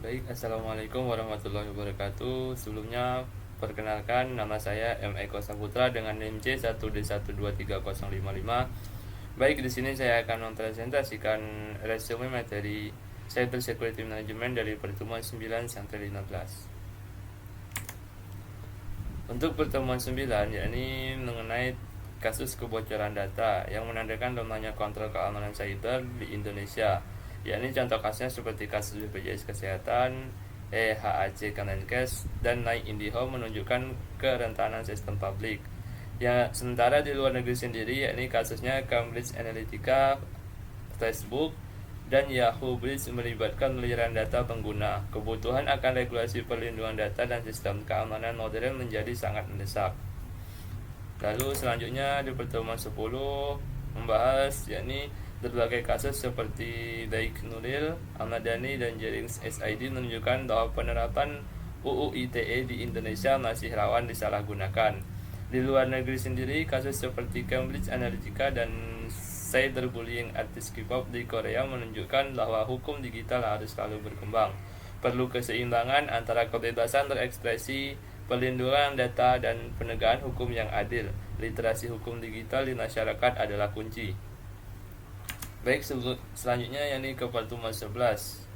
Baik, assalamualaikum warahmatullahi wabarakatuh. Sebelumnya, perkenalkan nama saya M. Eko Saputra dengan NIM C1D1230055. Baik, di sini saya akan mempresentasikan resume materi Cyber Security Management dari pertemuan 9 sampai 15. Untuk pertemuan 9, yakni mengenai kasus kebocoran data yang menandakan lemahnya kontrol keamanan cyber di Indonesia, yakni contoh kasusnya seperti kasus BPJS Kesehatan, EHAC Kemenkes, dan Naik IndiHome menunjukkan kerentanan sistem publik. Ya, sementara di luar negeri sendiri, yakni kasusnya Cambridge Analytica, Facebook, dan Yahoo Breach melibatkan pemeliharaan data pengguna. Kebutuhan akan regulasi perlindungan data dan sistem keamanan modern menjadi sangat mendesak. Lalu selanjutnya di pertemuan 10 membahas yakni berbagai kasus seperti Baik Nuril, Ahmad Dhani, dan Jerings SID menunjukkan bahwa penerapan UU ITE di Indonesia masih rawan disalahgunakan. Di luar negeri sendiri, kasus seperti Cambridge Analytica dan cyberbullying artis K-pop di Korea menunjukkan bahwa hukum digital harus selalu berkembang. Perlu keseimbangan antara kebebasan berekspresi, perlindungan data, dan penegakan hukum yang adil. Literasi hukum digital di masyarakat adalah kunci. Baik, selanjutnya yakni ke pertemuan 11,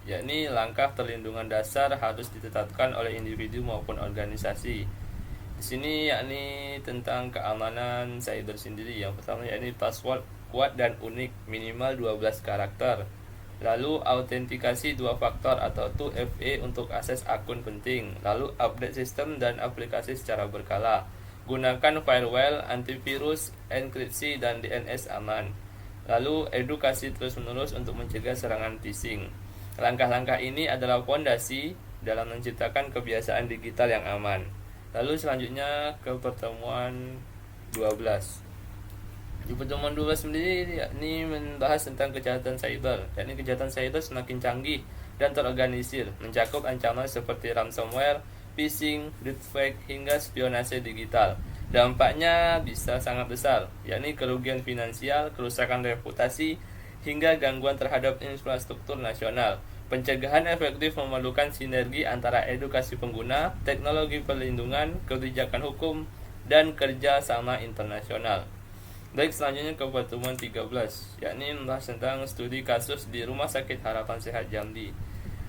yakni langkah perlindungan dasar harus ditetapkan oleh individu maupun organisasi. Di sini yakni tentang keamanan cyber sendiri. Yang pertama yakni password kuat dan unik minimal 12 karakter. Lalu autentikasi 2 faktor atau 2FA untuk akses akun penting. Lalu update sistem dan aplikasi secara berkala. Gunakan firewall, antivirus, enkripsi, dan DNS aman. Lalu edukasi terus-menerus untuk mencegah serangan phishing. Langkah-langkah ini adalah fondasi dalam menciptakan kebiasaan digital yang aman. Lalu selanjutnya ke pertemuan 12. Di pertemuan 12 sendiri yakni membahas tentang kejahatan cyber. Yakni kejahatan cyber semakin canggih dan terorganisir, mencakup ancaman seperti ransomware, phishing, deepfake, hingga spionase digital. Dampaknya bisa sangat besar, yakni kerugian finansial, kerusakan reputasi, hingga gangguan terhadap infrastruktur nasional. Pencegahan efektif memerlukan sinergi antara edukasi pengguna, teknologi perlindungan, kebijakan hukum, dan kerja sama internasional. Baik, selanjutnya ke pertemuan 13, yakni membahas tentang studi kasus di Rumah Sakit Harapan Sehat Jambi,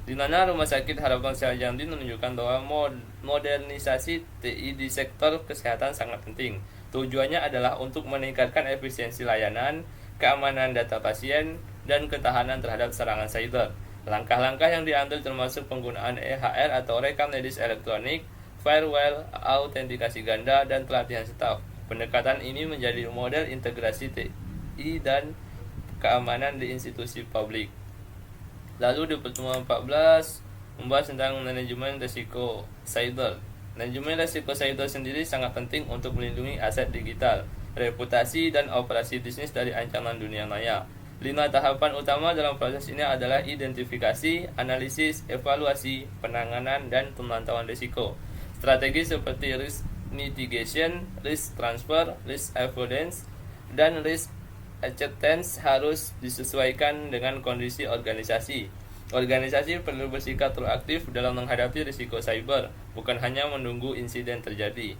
di mana Rumah Sakit Harapan Sehat Jambi menunjukkan bahwa modernisasi TI di sektor kesehatan sangat penting. Tujuannya adalah untuk meningkatkan efisiensi layanan, keamanan data pasien, dan ketahanan terhadap serangan cyber. Langkah-langkah yang diambil termasuk penggunaan EHR atau rekam medis elektronik, firewall, autentikasi ganda, dan pelatihan staf. Pendekatan ini menjadi model integrasi TI dan keamanan di institusi publik. Lalu di pertemuan 14 membahas tentang manajemen risiko cyber. Manajemen risiko cyber sendiri sangat penting untuk melindungi aset digital, reputasi, dan operasi bisnis dari ancaman dunia maya. 5 tahapan utama dalam proses ini adalah identifikasi, analisis, evaluasi, penanganan, dan pemantauan risiko. Strategi seperti risk mitigation, risk transfer, risk avoidance, dan risk acceptance harus disesuaikan dengan kondisi organisasi. Organisasi perlu bersikap proaktif dalam menghadapi risiko cyber, bukan hanya menunggu insiden terjadi.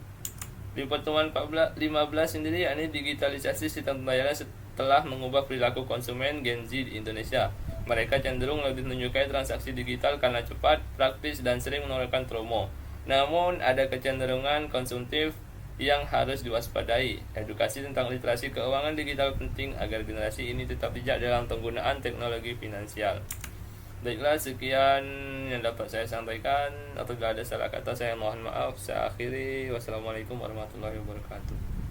Di pertemuan 15 sendiri yakni digitalisasi sistem pembayaran telah mengubah perilaku konsumen Gen Z di Indonesia. Mereka cenderung lebih menyukai transaksi digital karena cepat, praktis, dan sering menawarkan promo. Namun ada kecenderungan konsumtif yang harus diwaspadai. Edukasi tentang literasi keuangan digital penting agar generasi ini tetap bijak dalam penggunaan teknologi finansial. Baiklah, sekian yang dapat saya sampaikan. Apabila ada salah kata, saya mohon maaf. Saya akhiri. Wassalamualaikum warahmatullahi wabarakatuh.